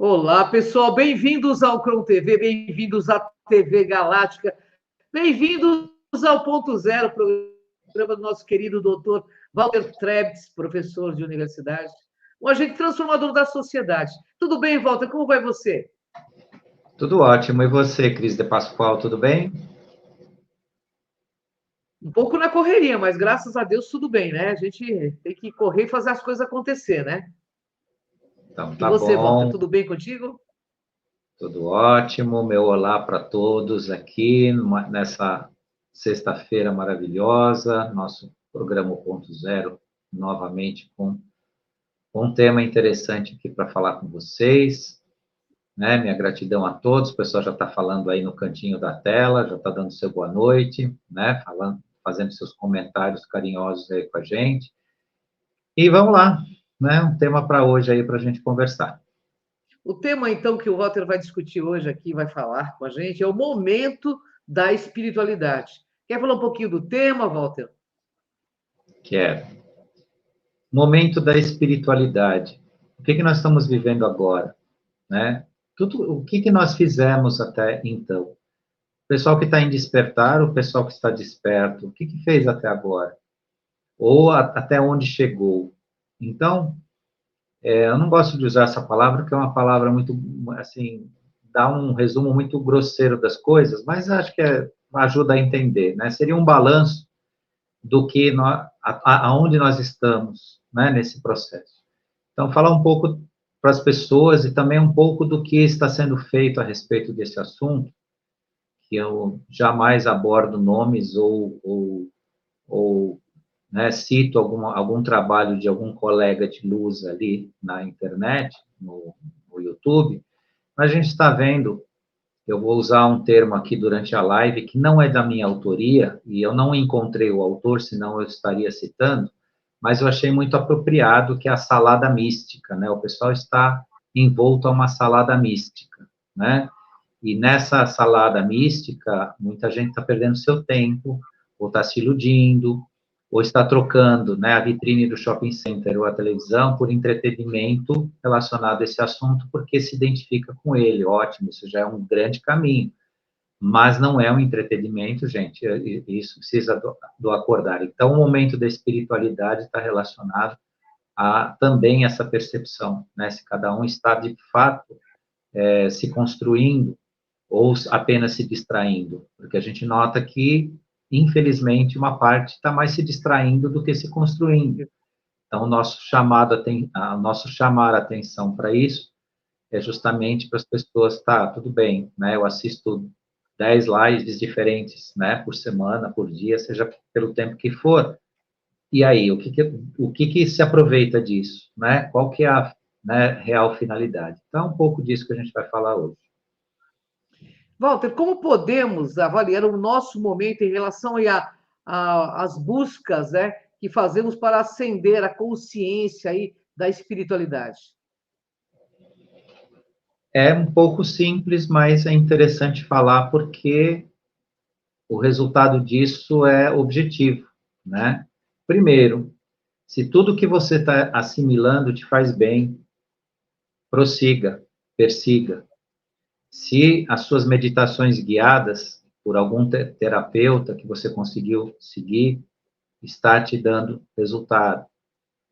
Olá, pessoal, bem-vindos ao Cron TV, bem-vindos à TV Galáctica, bem-vindos ao Ponto Zero, programa do nosso querido doutor Walter Trebs, professor de universidade, um agente transformador da sociedade. Tudo bem, Walter? Como vai você? Tudo ótimo. E você, Cris de Pascoal, tudo bem? Um pouco na correria, mas graças a Deus tudo bem, né? A gente tem que correr e fazer as coisas acontecer, né? Então, E tá você, Walter, bom. tudo bem contigo? Tudo ótimo. Meu olá para todos aqui nessa sexta-feira maravilhosa. Nosso programa Ponto Zero, novamente com um tema interessante aqui para falar com vocês. Né? Minha gratidão a todos. O pessoal já está falando aí no cantinho da tela, já está dando seu boa noite, né? Fazendo seus comentários carinhosos aí com a gente. E vamos lá, né? Um tema para hoje aí para a gente conversar. O tema, então, que o Walter vai discutir hoje aqui, vai falar com a gente, é o momento da espiritualidade. Quer falar um pouquinho do tema, Walter? Quero. Momento da espiritualidade. O que nós estamos vivendo agora, né? O que nós fizemos até então? O pessoal que está em despertar, o pessoal que está desperto, o que fez até agora? Ou até onde chegou? Então, eu não gosto de usar essa palavra, porque é uma palavra muito, assim, dá um resumo muito grosseiro das coisas, mas acho que ajuda a entender, né? Seria um balanço do que aonde nós estamos, né, nesse processo. Então, falar um pouco para as pessoas e também um pouco do que está sendo feito a respeito desse assunto, que eu jamais abordo nomes ou né, cito algum trabalho de algum colega de luz ali na internet, no YouTube, mas a gente está vendo, eu vou usar um termo aqui durante a live que não é da minha autoria, e eu não encontrei o autor, senão eu estaria citando, mas eu achei muito apropriado, que é a salada mística, né? O pessoal está envolto a uma salada mística, né? E nessa salada mística, muita gente está perdendo seu tempo, ou está se iludindo, ou está trocando, né, a vitrine do shopping center ou a televisão por entretenimento relacionado a esse assunto, porque se identifica com ele. Ótimo, isso já é um grande caminho. Mas não é um entretenimento, gente, isso precisa do acordar. Então, o momento da espiritualidade está relacionado a também essa percepção, né? Se cada um está, de fato, se construindo ou apenas se distraindo, porque a gente nota que, infelizmente, uma parte está mais se distraindo do que se construindo. Então, o nosso chamar a atenção para isso é justamente para as pessoas, tá, tudo bem, né, eu assisto 10 lives diferentes, né, por semana, por dia, seja pelo tempo que for, e aí, o que se aproveita disso, né, qual que é a, né, real finalidade? Então, é um pouco disso que a gente vai falar hoje. Walter, como podemos avaliar o nosso momento em relação às buscas, né, que fazemos para ascender a consciência aí da espiritualidade? É um pouco simples, mas é interessante falar porque o resultado disso é objetivo, né? Primeiro, se tudo que você está assimilando te faz bem, prossiga, persiga. Se as suas meditações guiadas por algum terapeuta que você conseguiu seguir está te dando resultado.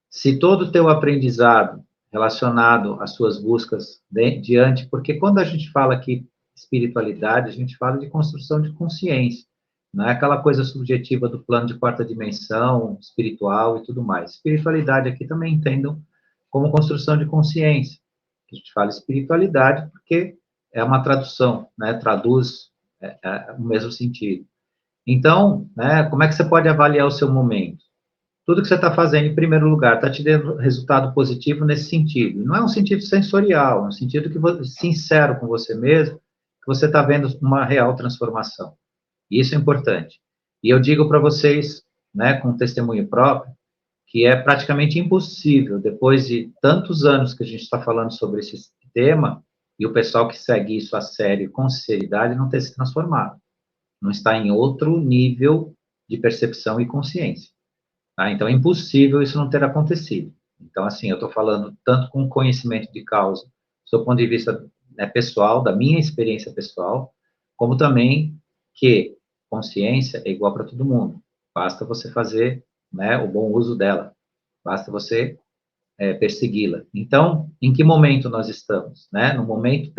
Se todo o teu aprendizado relacionado às suas buscas diante, porque quando a gente fala aqui espiritualidade, a gente fala de construção de consciência, não é aquela coisa subjetiva do plano de quarta dimensão, espiritual e tudo mais. Espiritualidade aqui também entendam como construção de consciência. A gente fala espiritualidade porque é uma tradução, né? Traduz o mesmo sentido. Então, né, como é que você pode avaliar o seu momento? Tudo que você está fazendo, em primeiro lugar, está te dando resultado positivo nesse sentido. Não é um sentido sensorial, é um sentido sincero com você mesmo, que você está vendo uma real transformação. Isso é importante. E eu digo para vocês, né, com testemunho próprio, que é praticamente impossível, depois de tantos anos que a gente está falando sobre esse tema, e o pessoal que segue isso a sério, com sinceridade, não ter se transformado. Não está em outro nível de percepção e consciência. Tá? Então, é impossível isso não ter acontecido. Então, assim, eu estou falando tanto com conhecimento de causa seu ponto de vista, né, pessoal, da minha experiência pessoal, como também que consciência é igual para todo mundo. Basta você fazer, né, o bom uso dela. Basta você persegui-la. Então, em que momento nós estamos? Né? No momento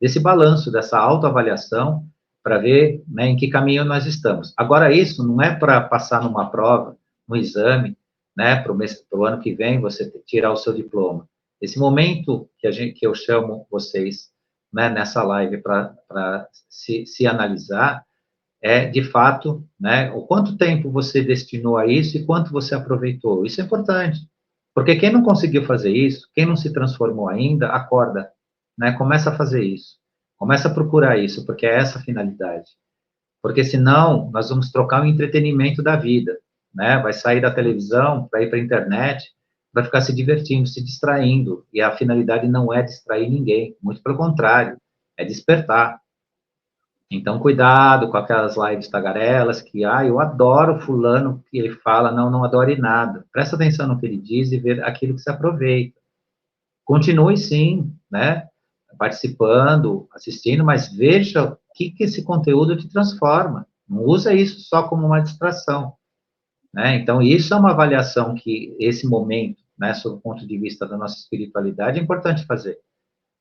desse balanço, dessa autoavaliação, para ver, né, em que caminho nós estamos. Agora, isso não é para passar numa prova, no exame, né, para o ano que vem você tirar o seu diploma. Esse momento que eu chamo vocês, né, nessa live para se analisar, de fato, né, o quanto tempo você destinou a isso e quanto você aproveitou. Isso é importante. Porque quem não conseguiu fazer isso, quem não se transformou ainda, acorda, né? Começa a fazer isso. Começa a procurar isso, porque é essa a finalidade. Porque senão, nós vamos trocar o entretenimento da vida, né? Vai sair da televisão, vai ir para a internet, vai ficar se divertindo, se distraindo. E a finalidade não é distrair ninguém, muito pelo contrário, é despertar. Então, cuidado com aquelas lives tagarelas que, eu adoro fulano que ele fala, não adore nada. Presta atenção no que ele diz e vê aquilo que se aproveita. Continue, sim, né, participando, assistindo, mas veja o que esse conteúdo te transforma. Não usa isso só como uma distração, né? Então, isso é uma avaliação que esse momento, né, sob o ponto de vista da nossa espiritualidade, é importante fazer.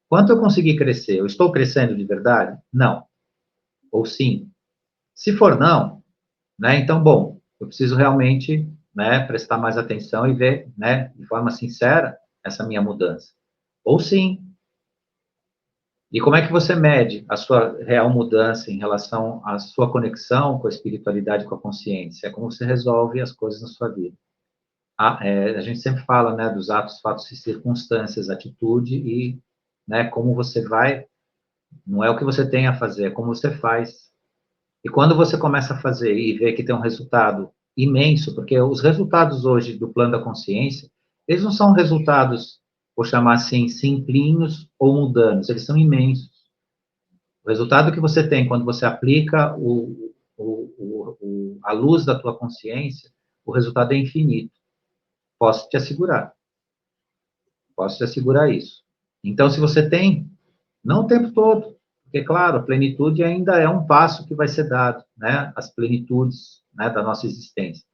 Quanto eu consegui crescer? Eu estou crescendo de verdade? Não. Ou sim? Se for não, né, então, bom, eu preciso realmente, né, prestar mais atenção e ver, né, de forma sincera, essa minha mudança. Ou sim. E como é que você mede a sua real mudança em relação à sua conexão com a espiritualidade, com a consciência? É como você resolve as coisas na sua vida. A gente sempre fala, né, dos atos, fatos e circunstâncias, atitude e, né, como você vai, não é o que você tem a fazer, é como você faz. E quando você começa a fazer e vê que tem um resultado imenso, porque os resultados hoje do plano da consciência, eles não são resultados, vou chamar assim, simplinhos ou mundanos, eles são imensos. O resultado que você tem quando você aplica a luz da tua consciência, o resultado é infinito. Posso te assegurar. Posso te assegurar isso. Então, se você tem, não o tempo todo, porque, claro, a plenitude ainda é um passo que vai ser dado, né? As plenitudes, né, da nossa existência.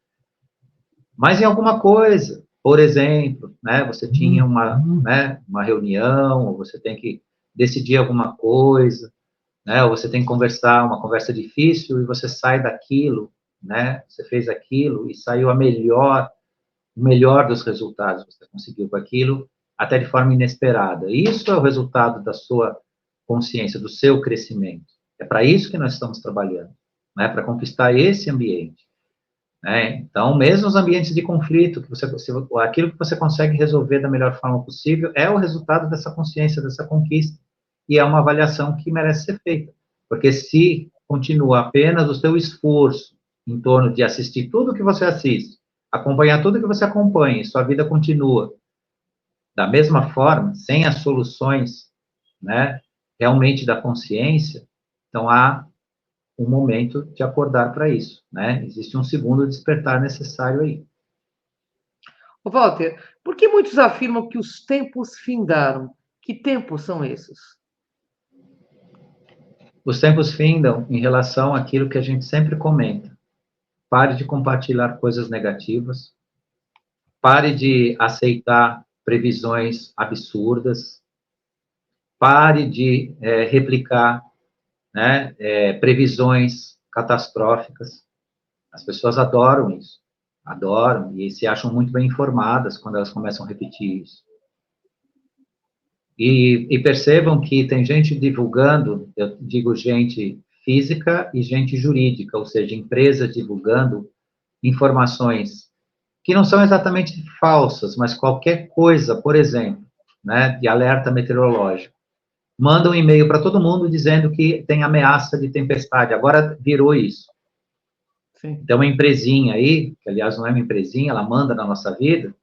Mas em alguma coisa, por exemplo, né, você tinha uma reunião, ou você tem que decidir alguma coisa, né, ou você tem que conversar uma conversa difícil e você sai daquilo, né, você fez aquilo e saiu o melhor dos resultados, você conseguiu com aquilo, até de forma inesperada. Isso é o resultado da sua consciência, do seu crescimento. É para isso que nós estamos trabalhando, né, para conquistar esse ambiente. Né? Então, mesmo os ambientes de conflito, aquilo que você consegue resolver da melhor forma possível, é o resultado dessa consciência, dessa conquista. E é uma avaliação que merece ser feita. Porque se continua apenas o seu esforço em torno de assistir tudo que você assiste, acompanhar tudo que você acompanha, e sua vida continua da mesma forma, sem as soluções, né, realmente da consciência, então há um momento de acordar para isso, né? Existe um segundo despertar necessário aí. Walter, por que muitos afirmam que os tempos findaram? Que tempos são esses? Os tempos findam em relação àquilo que a gente sempre comenta. Pare de compartilhar coisas negativas. Pare de aceitar previsões absurdas. Pare de replicar, né, previsões catastróficas. As pessoas adoram isso. Adoram e se acham muito bem informadas quando elas começam a repetir isso. E percebam que tem gente divulgando, eu digo gente física e gente jurídica, ou seja, empresas divulgando informações que não são exatamente falsas, mas qualquer coisa, por exemplo, né, de alerta meteorológico. Manda um e-mail para todo mundo dizendo que tem ameaça de tempestade. Agora virou isso. Sim. Então, uma empresinha aí, que aliás não é uma empresinha, ela manda na nossa vida,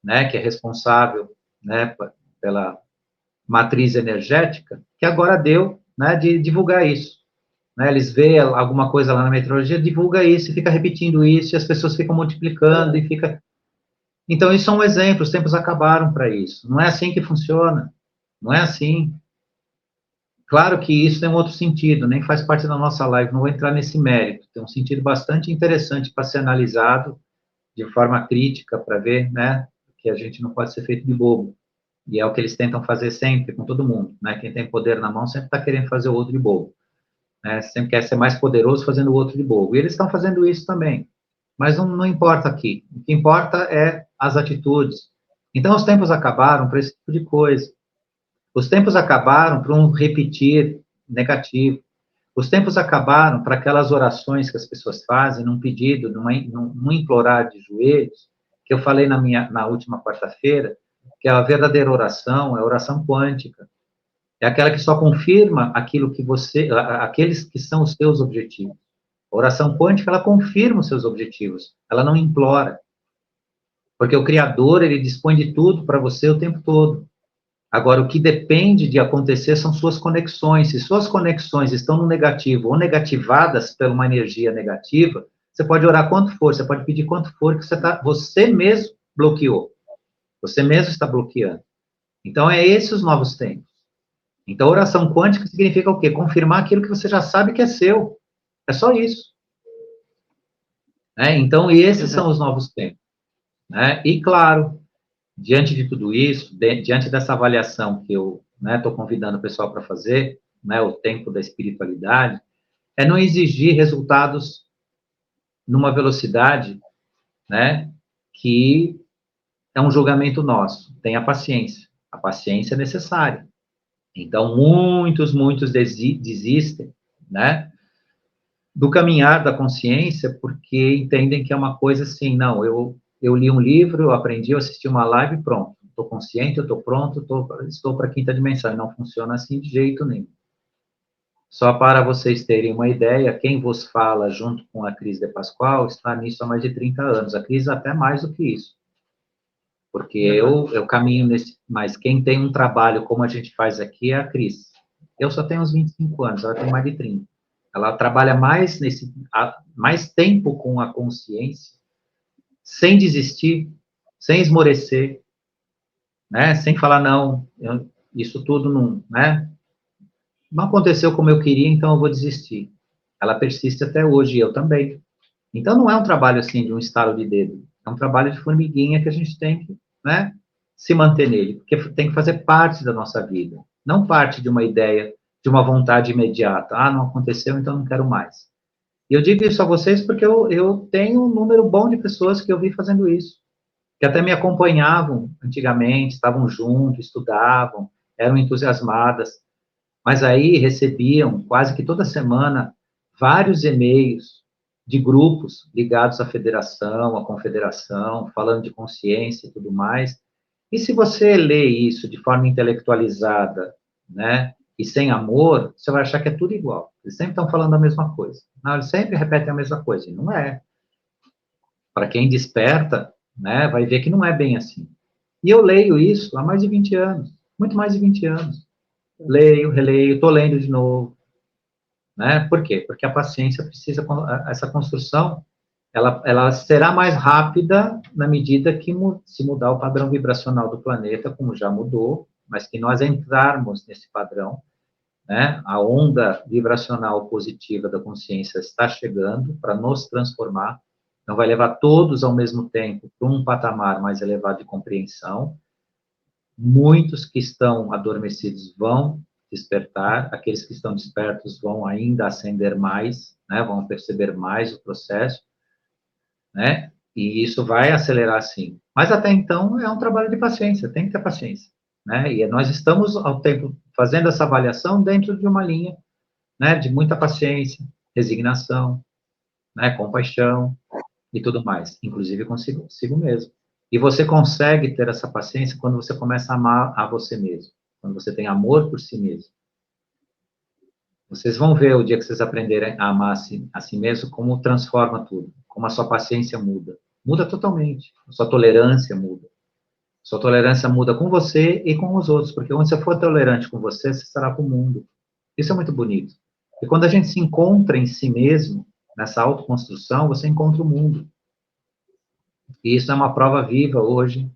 né, que é responsável, né, pela matriz energética, que agora deu, né, de divulgar isso. Né, eles veem alguma coisa lá na meteorologia, divulga isso, e fica repetindo isso, e as pessoas ficam multiplicando, e fica... Então, isso é um exemplo, os tempos acabaram para isso. Não é assim que funciona. Não é assim. Claro que isso tem um outro sentido, nem faz parte da nossa live, não vou entrar nesse mérito. Tem um sentido bastante interessante para ser analisado de forma crítica, para ver, né, que a gente não pode ser feito de bobo. E é o que eles tentam fazer sempre, com todo mundo, né? Quem tem poder na mão sempre está querendo fazer o outro de bobo, né? Sempre quer ser mais poderoso fazendo o outro de bobo. E eles estão fazendo isso também. Mas não importa aqui. O que importa é as atitudes. Então, os tempos acabaram para esse tipo de coisa. Os tempos acabaram para um repetir negativo. Os tempos acabaram para aquelas orações que as pessoas fazem num pedido, num implorar de joelhos, que eu falei na última quarta-feira, que a verdadeira oração é a oração quântica. É aquela que só confirma aquilo que aqueles que são os seus objetivos. A oração quântica, ela confirma os seus objetivos, ela não implora. Porque o Criador, ele dispõe de tudo para você o tempo todo. Agora, o que depende de acontecer são suas conexões. Se suas conexões estão no negativo ou negativadas por uma energia negativa, você pode orar quanto for, você pode pedir quanto for, que você mesmo bloqueou. Você mesmo está bloqueando. Então, é esses os novos tempos. Então, oração quântica significa o quê? Confirmar aquilo que você já sabe que é seu. É só isso. Então, esses são os novos tempos. E, claro, diante de tudo isso, diante dessa avaliação que eu estou convidando o pessoal para fazer, o tempo da espiritualidade, é não exigir resultados numa velocidade, que é um julgamento nosso. Tenha paciência. A paciência é necessária. Então, muitos desistem, do caminhar da consciência porque entendem que é uma coisa assim, não, eu li um livro, eu aprendi, eu assisti uma live, pronto. Estou consciente, eu estou pronto, estou para a quinta dimensão. Não funciona assim de jeito nenhum. Só para vocês terem uma ideia, quem vos fala junto com a Cris de Pascoal está nisso há mais de 30 anos. A Cris até mais do que isso. Porque eu caminho nesse... Mas quem tem um trabalho como a gente faz aqui é a Cris. Eu só tenho uns 25 anos, ela tem mais de 30. Ela trabalha mais tempo com a consciência, sem desistir, sem esmorecer, sem falar, não, isso tudo não aconteceu como eu queria, então eu vou desistir. Ela persiste até hoje, e eu também. Então, não é um trabalho assim de um estalo de dedo, é um trabalho de formiguinha que a gente tem que se manter nele, porque tem que fazer parte da nossa vida, não parte de uma ideia, de uma vontade imediata. Ah, não aconteceu, então não quero mais. E eu digo isso a vocês porque eu tenho um número bom de pessoas que eu vi fazendo isso, que até me acompanhavam antigamente, estavam juntos, estudavam, eram entusiasmadas, mas aí recebiam quase que toda semana vários e-mails de grupos ligados à federação, à confederação, falando de consciência e tudo mais. E se você lê isso de forma intelectualizada, e sem amor, você vai achar que é tudo igual. Eles sempre estão falando a mesma coisa. Não, eles sempre repetem a mesma coisa. E não é. Para quem desperta, vai ver que não é bem assim. E eu leio isso há mais de 20 anos. Muito mais de 20 anos. Leio, releio, estou lendo de novo. Por quê? Porque a paciência precisa... Essa construção, ela será mais rápida na medida que se mudar o padrão vibracional do planeta, como já mudou, mas que nós entrarmos nesse padrão, a onda vibracional positiva da consciência está chegando para nos transformar, então vai levar todos ao mesmo tempo para um patamar mais elevado de compreensão. Muitos que estão adormecidos vão despertar, aqueles que estão despertos vão ainda ascender mais, vão perceber mais o processo, e isso vai acelerar sim. Mas até então é um trabalho de paciência, tem que ter paciência, e nós estamos ao tempo fazendo essa avaliação dentro de uma linha, de muita paciência, resignação, compaixão e tudo mais, inclusive consigo mesmo. E você consegue ter essa paciência quando você começa a amar a você mesmo, quando você tem amor por si mesmo. Vocês vão ver o dia que vocês aprenderem a amar a si mesmo, como transforma tudo, como a sua paciência muda. Muda totalmente. A sua tolerância muda. A sua tolerância muda com você e com os outros, porque quando você for tolerante com você, você estará com o mundo. Isso é muito bonito. E quando a gente se encontra em si mesmo, nessa autoconstrução, você encontra o mundo. E isso é uma prova viva hoje,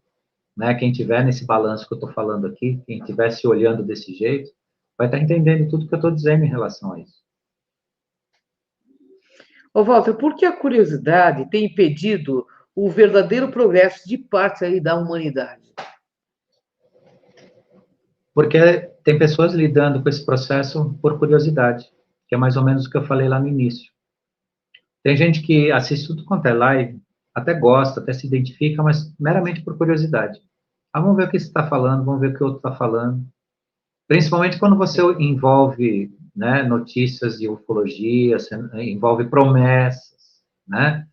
né, quem tiver nesse balanço que eu estou falando aqui, quem estiver se olhando desse jeito, vai estar entendendo tudo que eu estou dizendo em relação a isso. Ô, Walter, por que a curiosidade tem impedido o verdadeiro progresso de parte aí da humanidade? Porque tem pessoas lidando com esse processo por curiosidade, que é mais ou menos o que eu falei lá no início. Tem gente que assiste tudo quanto é live, até gosta, até se identifica, mas meramente por curiosidade. Ah, vamos ver o que você está falando, vamos ver o que o outro está falando. Principalmente quando você envolve, né, notícias de ufologia, envolve promessas, né?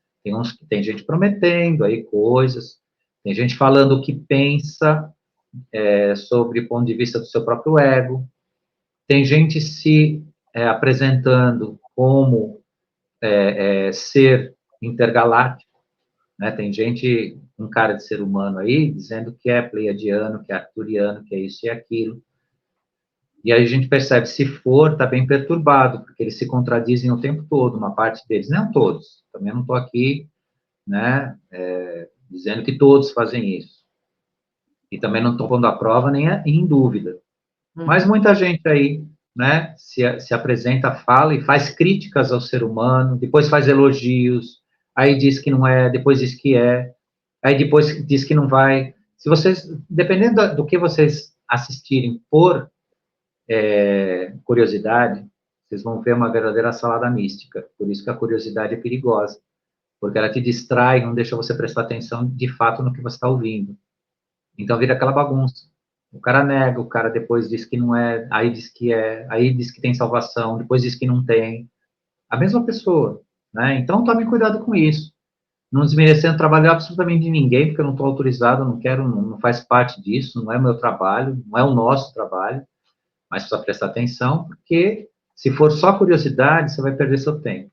Tem gente prometendo aí coisas, tem gente falando o que pensa sobre o ponto de vista do seu próprio ego, tem gente se apresentando como ser intergaláctico, né? Tem gente, um cara de ser humano aí, dizendo que é pleiadiano, que é arturiano, que é isso e aquilo. E aí a gente percebe, se for, está bem perturbado, porque eles se contradizem o tempo todo, uma parte deles, não todos. Também não estou aqui, né, dizendo que todos fazem isso. E também não estou pondo à prova nem em dúvida. Mas muita gente aí, né, se apresenta, fala e faz críticas ao ser humano, depois faz elogios, aí diz que não é, depois diz que é, aí depois diz que não vai. Se vocês, dependendo do que vocês assistirem por curiosidade, vocês vão ver uma verdadeira salada mística. Por isso que a curiosidade é perigosa, porque ela te distrai, não deixa você prestar atenção de fato no que você está ouvindo. Então vira aquela bagunça. O cara nega, o cara depois diz que não é, aí diz que é, aí diz que tem salvação, depois diz que não tem. A mesma pessoa, né? Então tome cuidado com isso. Não desmerecendo o trabalho absolutamente de ninguém, porque eu não estou autorizado, não quero, não faz parte disso, não é meu trabalho, não é o nosso trabalho, mas precisa prestar atenção, porque se for só curiosidade, você vai perder seu tempo.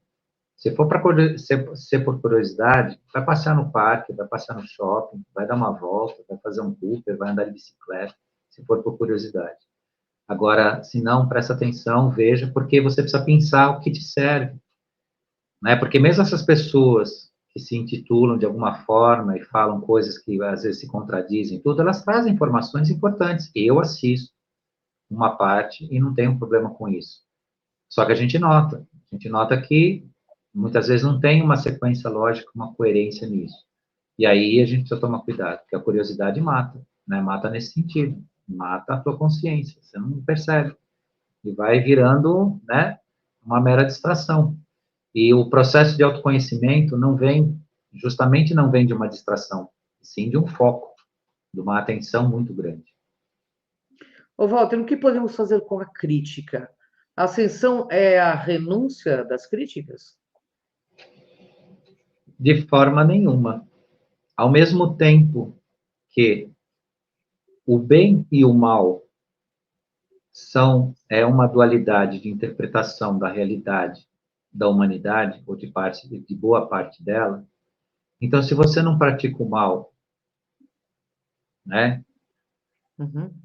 Se for para ser por curiosidade, vai passear no parque, vai passear no shopping, vai dar uma volta, vai fazer um Cooper, vai andar de bicicleta, se for por curiosidade. Agora, se não, presta atenção, veja, porque você precisa pensar o que te serve. Né? Porque mesmo essas pessoas que se intitulam de alguma forma e falam coisas que às vezes se contradizem, tudo, elas trazem informações importantes. Eu assisto uma parte e não tenho problema com isso. Só que a gente nota que muitas vezes não tem uma sequência lógica, uma coerência nisso. E aí a gente precisa tomar cuidado, porque a curiosidade mata, né? Mata nesse sentido, mata a tua consciência, você não percebe. E vai virando, né, uma mera distração. E o processo de autoconhecimento justamente não vem de uma distração, sim de um foco, de uma atenção muito grande. Ô, Walter, o que podemos fazer com a crítica? A ascensão é a renúncia das críticas? De forma nenhuma. Ao mesmo tempo que o bem e o mal é uma dualidade de interpretação da realidade da humanidade, ou de boa parte dela, então se você não pratica o mal, né,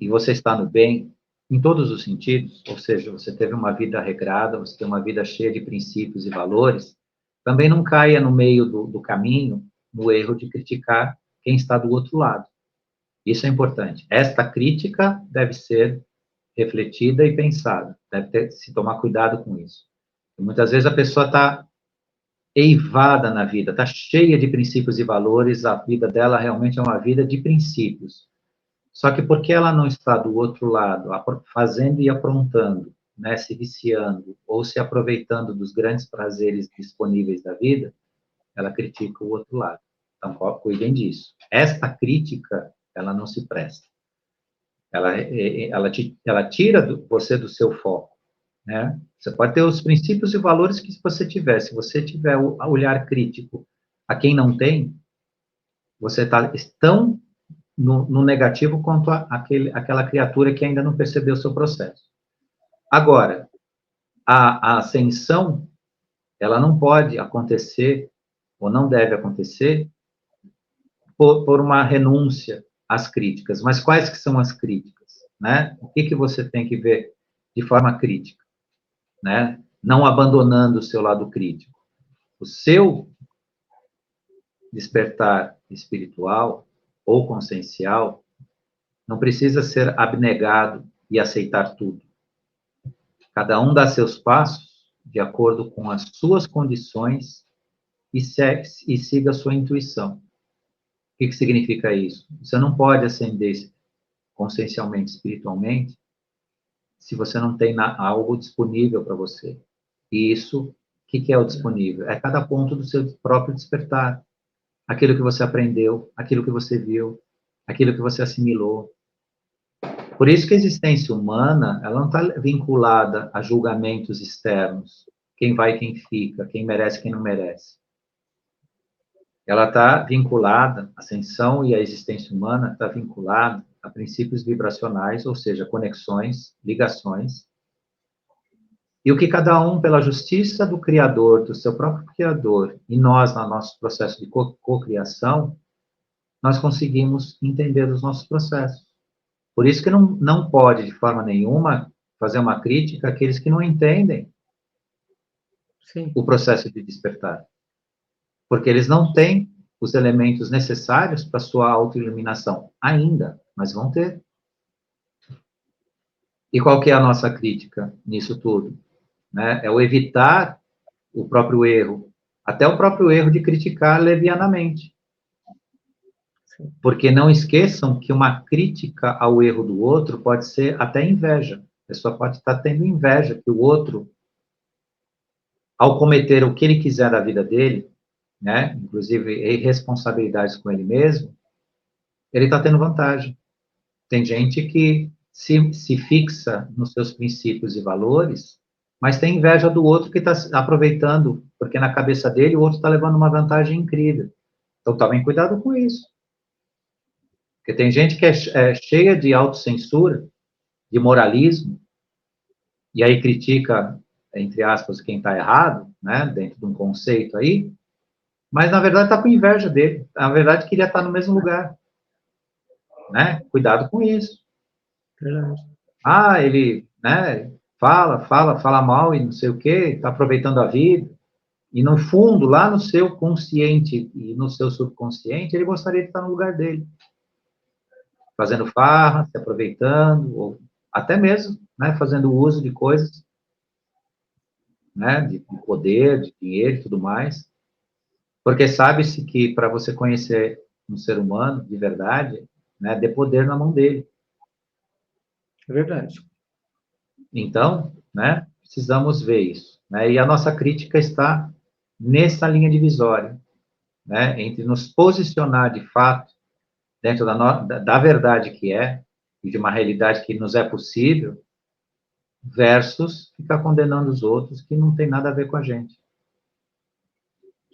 e você está no bem, em todos os sentidos, ou seja, você teve uma vida regrada, você tem uma vida cheia de princípios e valores, também não caia no meio do caminho, no erro de criticar quem está do outro lado. Isso é importante. Esta crítica deve ser refletida e pensada. Se tomar cuidado com isso. Muitas vezes a pessoa está eivada na vida, está cheia de princípios e valores, a vida dela realmente é uma vida de princípios. Só que porque ela não está do outro lado, fazendo e aprontando, né, se viciando, ou se aproveitando dos grandes prazeres disponíveis da vida, ela critica o outro lado. Então, cuidem disso. Esta crítica, ela não se presta. Ela tira você do seu foco. Né? Você pode ter os princípios e valores que você tiver. Se você tiver o olhar crítico a quem não tem, você está tão no negativo quanto aquela criatura que ainda não percebeu o seu processo. Agora, a ascensão, ela não pode acontecer, ou não deve acontecer, por uma renúncia às críticas. Mas quais que são as críticas? Né? O que você tem que ver de forma crítica? Né? Não abandonando o seu lado crítico. O seu despertar espiritual, ou consciencial não precisa ser abnegado e aceitar tudo. Cada um dá seus passos de acordo com as suas condições e siga a sua intuição. O que significa isso? Você não pode ascender consciencialmente, espiritualmente, se você não tem algo disponível para você. E isso, o que é o disponível? É cada ponto do seu próprio despertar. Aquilo que você aprendeu, aquilo que você viu, aquilo que você assimilou. Por isso que a existência humana, ela não está vinculada a julgamentos externos. Quem vai, quem fica, quem merece, quem não merece. Ela está vinculada, a ascensão e a existência humana está vinculada a princípios vibracionais, ou seja, conexões, ligações. E o que cada um, pela justiça do Criador, do seu próprio Criador, e nós, no nosso processo de cocriação, nós conseguimos entender os nossos processos. Por isso que não pode, de forma nenhuma, fazer uma crítica àqueles que não entendem Sim. o processo de despertar. Porque eles não têm os elementos necessários para a sua autoiluminação ainda, mas vão ter. E qual que é a nossa crítica nisso tudo? Né? É o evitar o próprio erro, até o próprio erro de criticar levianamente. Porque não esqueçam que uma crítica ao erro do outro pode ser até inveja. A pessoa pode estar tendo inveja que o outro, ao cometer o que ele quiser da vida dele, né, inclusive irresponsabilidades com ele mesmo, ele está tendo vantagem. Tem gente que se fixa nos seus princípios e valores, mas tem inveja do outro que está aproveitando, porque na cabeça dele o outro está levando uma vantagem incrível. Então, tomem cuidado com isso. Porque tem gente que é cheia de autocensura, de moralismo, e aí critica, entre aspas, quem está errado, né, dentro de um conceito aí, mas na verdade está com inveja dele. Na verdade, queria estar no mesmo lugar. Né? Cuidado com isso. Verdade. Ah, ele, né, fala mal e não sei o quê, está aproveitando a vida. E no fundo, lá no seu consciente e no seu subconsciente, ele gostaria de estar no lugar dele. Fazendo farra, se aproveitando, ou até mesmo, né, fazendo uso de coisas, né, de poder, de dinheiro e tudo mais. Porque sabe-se que para você conhecer um ser humano de verdade, né, dê poder na mão dele. É verdade. Então, né, precisamos ver isso. Né, e a nossa crítica está nessa linha divisória, né, entre nos posicionar de fato dentro da verdade que é, e de uma realidade que nos é possível, versus ficar condenando os outros que não tem nada a ver com a gente.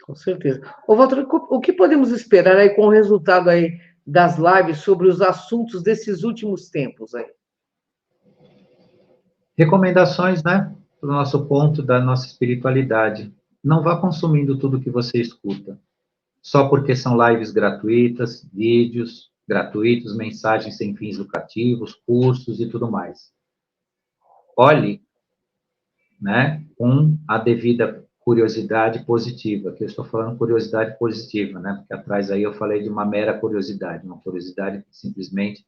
Com certeza. Ô, Walter, o que podemos esperar aí com o resultado aí das lives sobre os assuntos desses últimos tempos aí? Recomendações, né, para o nosso ponto da nossa espiritualidade. Não vá consumindo tudo que você escuta, só porque são lives gratuitas, vídeos gratuitos, mensagens sem fins lucrativos, cursos e tudo mais. Olhe, né, com a devida curiosidade positiva, que eu estou falando curiosidade positiva, né, porque atrás aí eu falei de uma mera curiosidade, uma curiosidade simplesmente,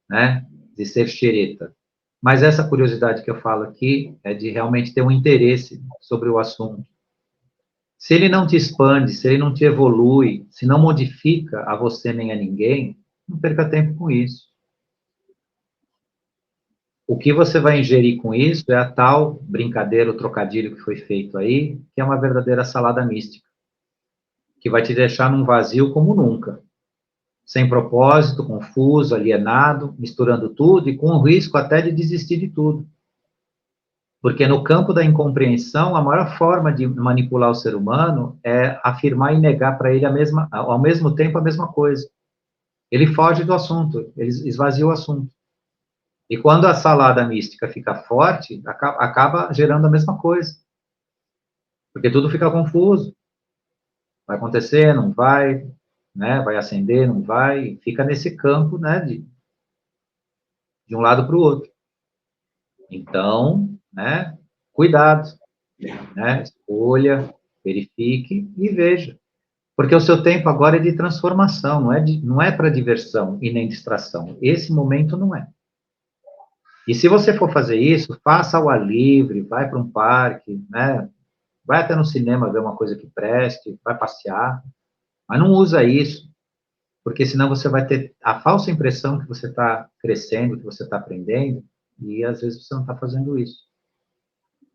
né, de ser xereta. Mas essa curiosidade que eu falo aqui é de realmente ter um interesse sobre o assunto. Se ele não te expande, se ele não te evolui, se não modifica a você nem a ninguém, não perca tempo com isso. O que você vai ingerir com isso é a tal brincadeira, o trocadilho que foi feito aí, que é uma verdadeira salada mística, que vai te deixar num vazio como nunca, sem propósito, confuso, alienado, misturando tudo e com o risco até de desistir de tudo. Porque no campo da incompreensão, a maior forma de manipular o ser humano é afirmar e negar para ele ao mesmo tempo a mesma coisa. Ele foge do assunto, ele esvazia o assunto. E quando a salada mística fica forte, acaba gerando a mesma coisa. Porque tudo fica confuso. Vai acontecer, não vai, né? Vai acender, não vai. Fica nesse campo, né? De um lado para o outro. Então, né? Cuidado, né? Escolha, verifique e veja. Porque o seu tempo agora é de transformação, não é para diversão e nem distração. Esse momento não é. E se você for fazer isso, faça ao ar livre, vai para um parque, né? Vai até no cinema ver uma coisa que preste, vai passear, mas não usa isso, porque senão você vai ter a falsa impressão que você está crescendo, que você está aprendendo, e às vezes você não está fazendo isso.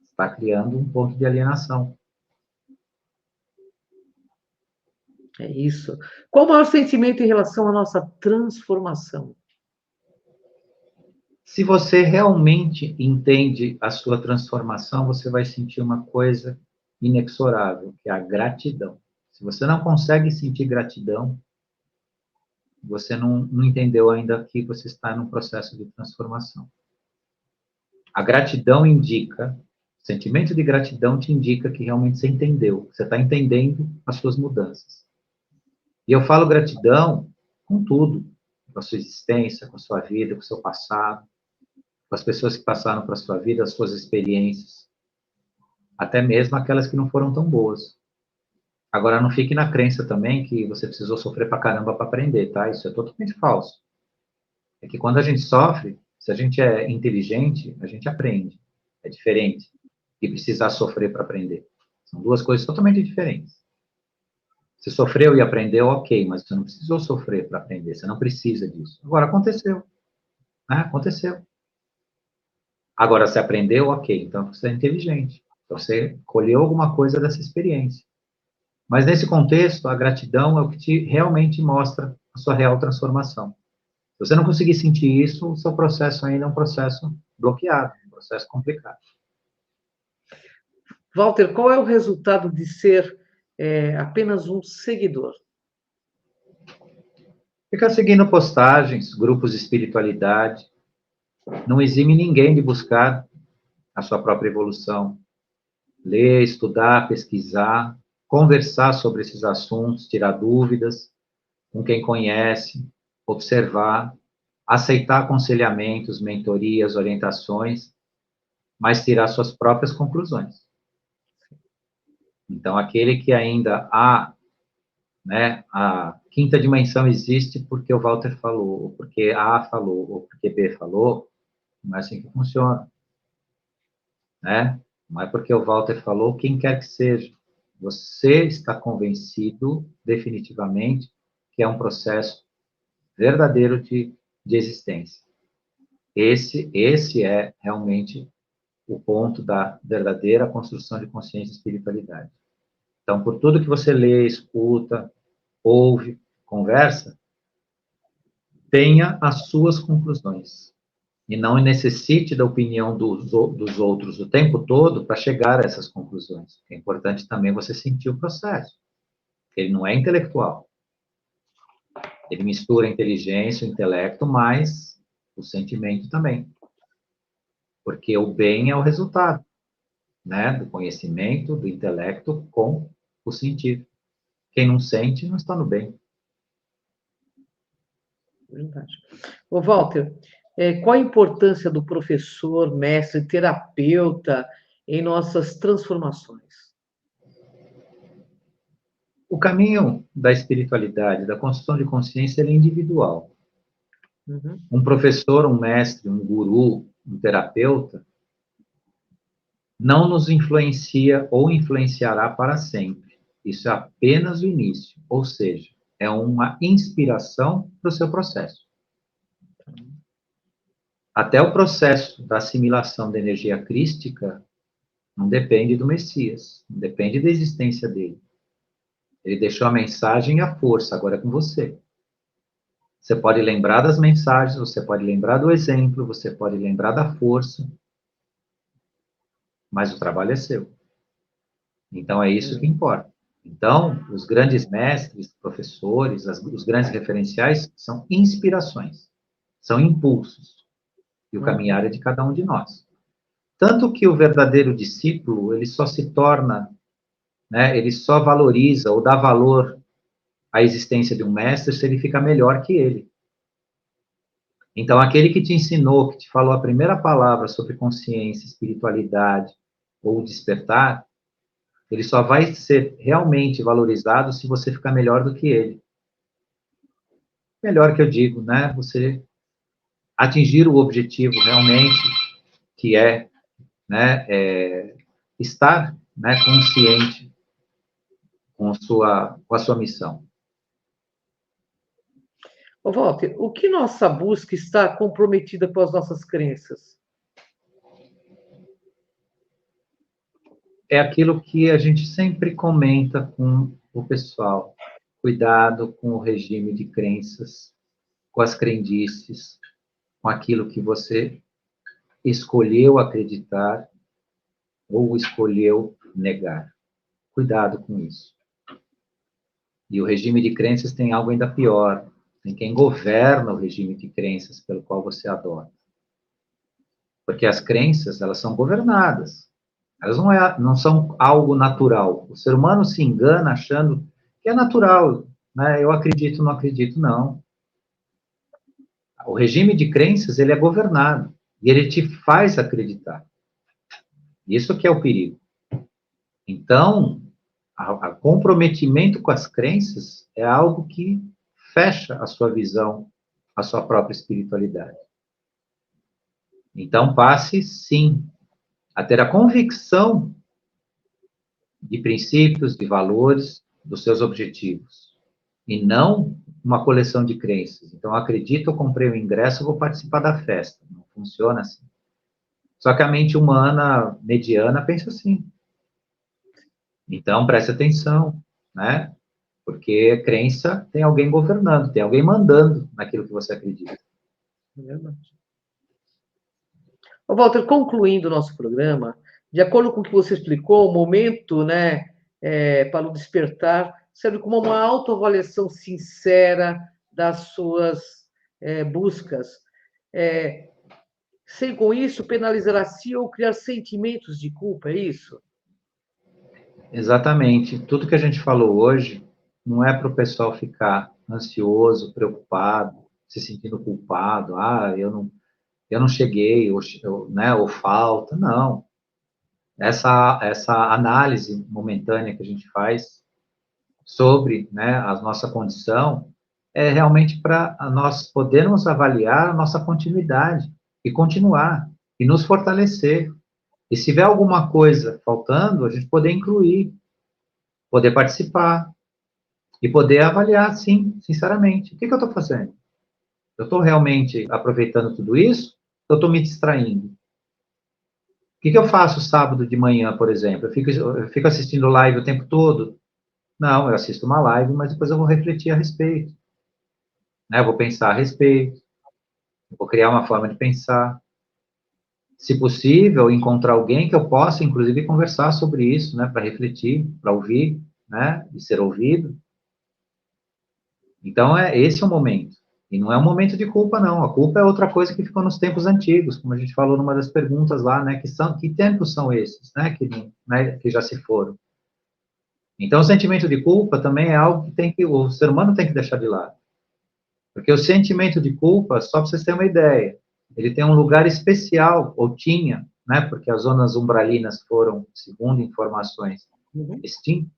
Está criando um ponto de alienação. É isso. Qual o maior sentimento em relação à nossa transformação? Se você realmente entende a sua transformação, você vai sentir uma coisa inexorável, que é a gratidão. Se você não consegue sentir gratidão, você não entendeu ainda que você está num processo de transformação. A gratidão indica, o sentimento de gratidão te indica que realmente você entendeu, você está entendendo as suas mudanças. E eu falo gratidão com tudo, com a sua existência, com a sua vida, com o seu passado, com as pessoas que passaram para a sua vida, as suas experiências, até mesmo aquelas que não foram tão boas. Agora, não fique na crença também que você precisou sofrer pra caramba para aprender, tá? Isso é totalmente falso. É que quando a gente sofre, se a gente é inteligente, a gente aprende. É diferente de precisar sofrer para aprender. São duas coisas totalmente diferentes. Você sofreu e aprendeu, ok, mas você não precisou sofrer para aprender, você não precisa disso. Agora, aconteceu. Né? Aconteceu. Agora, você aprendeu, ok, então você é inteligente. Então, você colheu alguma coisa dessa experiência. Mas, nesse contexto, a gratidão é o que realmente mostra a sua real transformação. Se você não conseguir sentir isso, o seu processo ainda é um processo bloqueado, um processo complicado. Walter, qual é o resultado de ser apenas um seguidor? Ficar seguindo postagens, grupos de espiritualidade, não exime ninguém de buscar a sua própria evolução. Ler, estudar, pesquisar, conversar sobre esses assuntos, tirar dúvidas com quem conhece, observar, aceitar aconselhamentos, mentorias, orientações, mas tirar suas próprias conclusões. Então, aquele que ainda né, a quinta dimensão existe porque o Walter falou, ou porque A falou, ou porque B falou, não é assim que funciona. Né? Não é porque o Walter falou, quem quer que seja. Você está convencido, definitivamente, que é um processo verdadeiro de existência. Esse é realmente o ponto da verdadeira construção de consciência e espiritualidade. Então, por tudo que você lê, escuta, ouve, conversa, tenha as suas conclusões. E não necessite da opinião dos outros o tempo todo para chegar a essas conclusões. É importante também você sentir o processo. Ele não é intelectual. Ele mistura a inteligência, o intelecto, mas o sentimento também. Porque o bem é o resultado, né, do conhecimento, do intelecto com o sentir. Quem não sente não está no bem. Verdade. Ô, Walter, qual a importância do professor, mestre, terapeuta em nossas transformações? O caminho da espiritualidade, da construção de consciência, ele é individual. Uhum. Um professor, um mestre, um guru, um terapeuta, não nos influencia ou influenciará para sempre. Isso é apenas o início, ou seja, é uma inspiração para o seu processo. Até o processo da assimilação da energia crística não depende do Messias, não depende da existência dele. Ele deixou a mensagem e a força, agora é com você. Você pode lembrar das mensagens, você pode lembrar do exemplo, você pode lembrar da força, mas o trabalho é seu. Então, é isso que importa. Então, os grandes mestres, professores, os grandes referenciais são inspirações, são impulsos. E o caminhar é de cada um de nós. Tanto que o verdadeiro discípulo, ele só se torna, né, ele só valoriza ou dá valor à existência de um mestre se ele fica melhor que ele. Então, aquele que te ensinou, que te falou a primeira palavra sobre consciência, espiritualidade ou despertar, Ele só vai ser realmente valorizado se você ficar melhor do que ele. Melhor que eu digo, né? Você atingir o objetivo realmente, que é, né, estar, né, consciente com a sua missão. Ô, Walter, o que nossa busca está comprometida com as nossas crenças? É aquilo que a gente sempre comenta com o pessoal. Cuidado com o regime de crenças, com as crendices, com aquilo que você escolheu acreditar ou escolheu negar. Cuidado com isso. E o regime de crenças tem algo ainda pior. Tem quem governa o regime de crenças pelo qual você adota. Porque as crenças, elas são governadas. Elas não são algo natural. O ser humano se engana achando que é natural, né? Eu acredito, não acredito, não. O regime de crenças, ele é governado. E ele te faz acreditar. Isso que é o perigo. Então, a comprometimento com as crenças é algo que fecha a sua visão, a sua própria espiritualidade. Então, passe, sim, a ter a convicção de princípios, de valores, dos seus objetivos, e não uma coleção de crenças. Então, acredito, eu comprei o ingresso, eu vou participar da festa. Não funciona assim. Só que a mente humana mediana pensa assim. Então, preste atenção, né? Porque crença tem alguém governando, tem alguém mandando naquilo que você acredita. É verdade. Ô, Walter, concluindo o nosso programa, de acordo com o que você explicou, o momento, né, para o despertar serve como uma autoavaliação sincera das suas buscas. Sem com isso penalizar a si ou criar sentimentos de culpa, é isso? Exatamente. Tudo que a gente falou hoje não é para o pessoal ficar ansioso, preocupado, se sentindo culpado. Ah, eu não cheguei, né, ou falta. Não. Essa análise momentânea que a gente faz sobre, né, a nossa condição é realmente para nós podermos avaliar a nossa continuidade e continuar e nos fortalecer. E se tiver alguma coisa faltando, a gente poder incluir, poder participar e poder avaliar, sim, sinceramente, o que eu estou fazendo? Eu estou realmente aproveitando tudo isso? Ou eu estou me distraindo? O que eu faço sábado de manhã, por exemplo? Eu fico assistindo live o tempo todo? Não, eu assisto uma live, mas depois eu vou refletir a respeito. Né? Eu vou pensar a respeito, eu vou criar uma forma de pensar. Se possível, encontrar alguém que eu possa, inclusive, conversar sobre isso, né? Para refletir, para ouvir, né? E ser ouvido. Então, esse é o momento. E não é um momento de culpa, não. A culpa é outra coisa que ficou nos tempos antigos, como a gente falou numa das perguntas lá, né? Que tempos são esses, né? Que já se foram. Então, o sentimento de culpa também é algo que o ser humano tem que deixar de lado. Porque o sentimento de culpa, só para vocês terem uma ideia, ele tem um lugar especial, ou tinha, né? Porque as zonas umbralinas foram, segundo informações, extintas.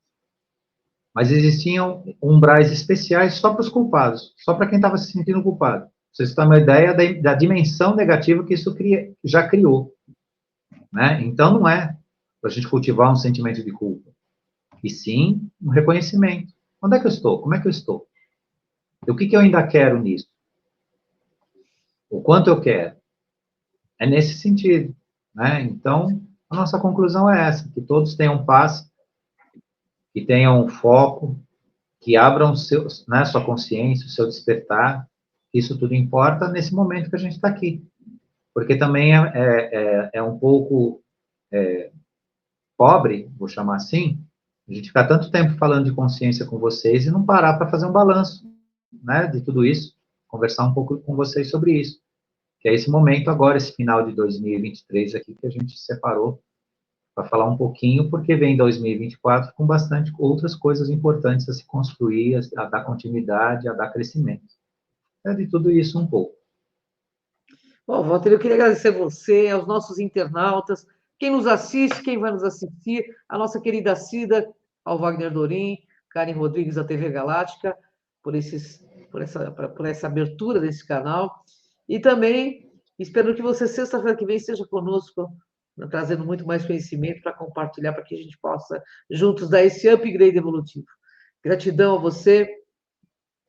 Mas existiam umbrais especiais só para os culpados, só para quem estava se sentindo culpado. Vocês têm uma ideia da dimensão negativa que isso já criou. Né? Então, não é para a gente cultivar um sentimento de culpa, e sim um reconhecimento. Onde é que eu estou? Como é que eu estou? E o que eu ainda quero nisso? O quanto eu quero? É nesse sentido. Né? Então, a nossa conclusão é essa, que todos tenham paz, que tenham foco, que abram né, sua consciência, o seu despertar. Isso tudo importa nesse momento que a gente está aqui. Porque também é um pouco pobre, vou chamar assim, a gente ficar tanto tempo falando de consciência com vocês e não parar para fazer um balanço, né, de tudo isso, conversar um pouco com vocês sobre isso. Que é esse momento agora, esse final de 2023 aqui, que a gente separou para falar um pouquinho, porque vem 2024 com bastante outras coisas importantes a se construir, a dar continuidade, a dar crescimento. É de tudo isso um pouco. Bom, Walter, eu queria agradecer a você, aos nossos internautas, quem nos assiste, quem vai nos assistir, a nossa querida Cida, ao Wagner Dorim, Karen Rodrigues da TV Galáctica, por essa abertura desse canal. E também espero que você, sexta-feira que vem, esteja conosco, trazendo muito mais conhecimento para compartilhar, para que a gente possa, juntos, dar esse upgrade evolutivo. Gratidão a você.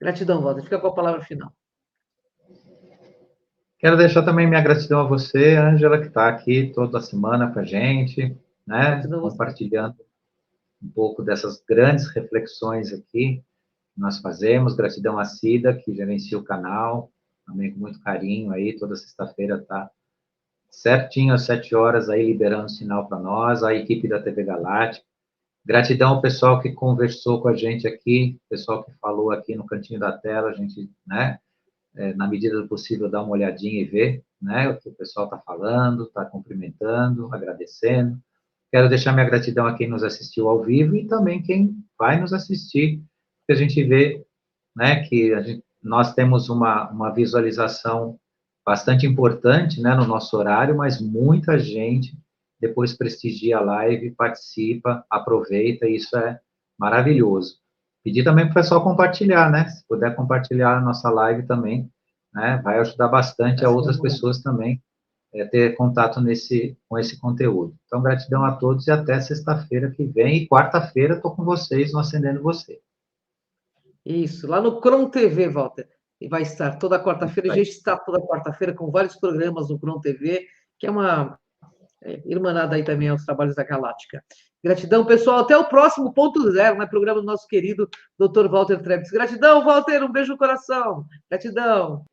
Gratidão, Walter. Fica com a palavra final. Quero deixar também minha gratidão a você, Ângela, que está aqui toda semana com a gente, né? Compartilhando um pouco dessas grandes reflexões aqui que nós fazemos. Gratidão a Cida, que gerencia o canal, também com muito carinho aí, toda sexta-feira está certinho às 7 horas aí, liberando sinal para nós, a equipe da TV Galáctica. Gratidão ao pessoal que conversou com a gente aqui, pessoal que falou aqui no cantinho da tela, a gente, né, na medida do possível, dá uma olhadinha e ver, né, o que o pessoal está falando, está cumprimentando, agradecendo. Quero deixar minha gratidão a quem nos assistiu ao vivo e também quem vai nos assistir, porque a gente vê, né, que nós temos uma visualização bastante importante, né, no nosso horário, mas muita gente depois prestigia a live, participa, aproveita, e isso é maravilhoso. Pedir também para o pessoal compartilhar, né? Se puder compartilhar a nossa live também, né? Vai ajudar bastante a outras pessoas também ter contato com esse conteúdo. Então, gratidão a todos e até sexta-feira que vem. E quarta-feira estou com vocês no Acendendo Você. Isso, lá no Cron TV, Walter. E vai estar toda quarta-feira. A gente está toda quarta-feira com vários programas no Cron TV, que é uma irmanada aí também aos trabalhos da Galáctica. Gratidão, pessoal. Até o próximo ponto zero, né? Programa do nosso querido Dr. Walter Trebs. Gratidão, Walter. Um beijo no coração. Gratidão.